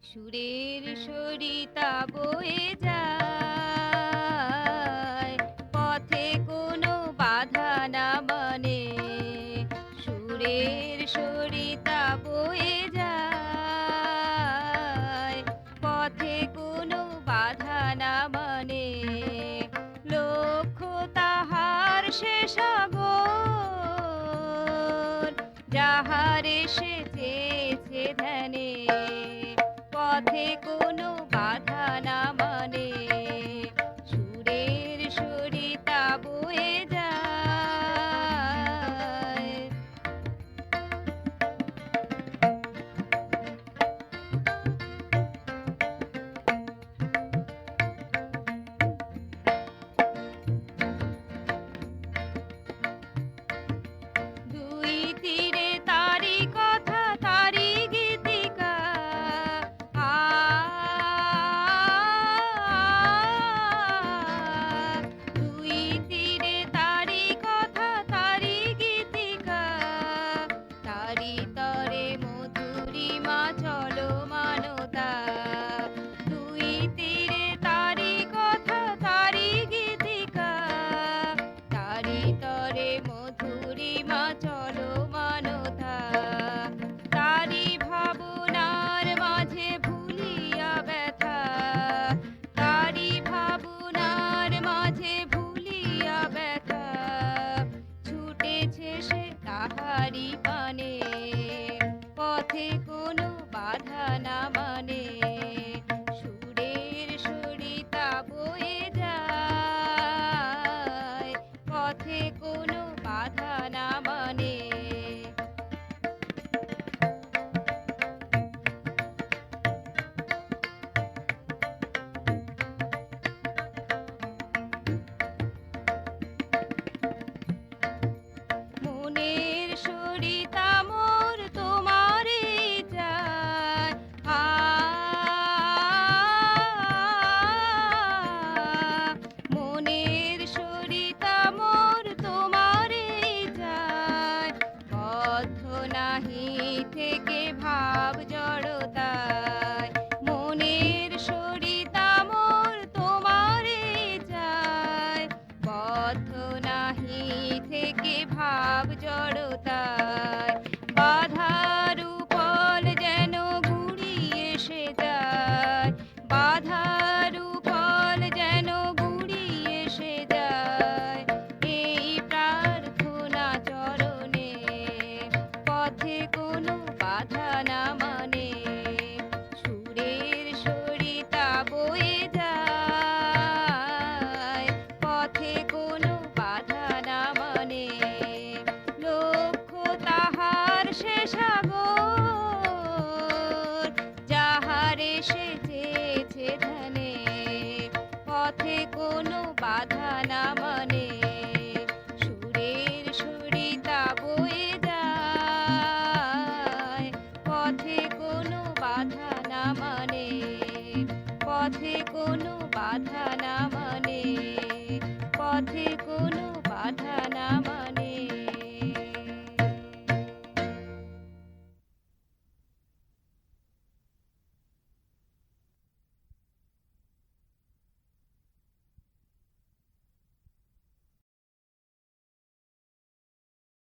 সুরের সরিতা বয়ে যায়, পথে কোনো বাধা না মানে। সুরের সরিতা বয়ে যায়, পথে কোনো বাধা না মানে। লক্ষ্য তাহার সে সাগর, যাহারে সে চেয়েছে ধ্যানে। পথে কোনো বাধা না মানে, সুরের সরিতা বয়ে যায়। দুই তীরে তারি কথা, তারি গীতিকা। আ দুই তীরে তারি কথা, তারি গীতিকা। তারি তরে মধুরিমা চলমানতা। দুই তীরে তারি কথা, তারি গীতিকা। তারি তরে মধুরিমা চলমানতা। তারি ভাবনার মাঝে ভুলিয়া ব্যথা। তারি ভাবনার মাঝে ভুলিয়া ব্যথা। ছুটেছে সে তাহারি পানে, পথে কোনো বাধা না মানে। সুরের সরিতা বয়ে যায়, পথে কোনো বাধা না মানে। মনের সরিতা মোর তোমারে চায়। আ মনের সরিতা মোর তোমারে চায়। বদ্ধ নাহি থেকে ভাব জড়তায়। মনের সরিতা মোর তোমারে চায়। বদ্ধ নাহি থেকে ভাব জড়তা।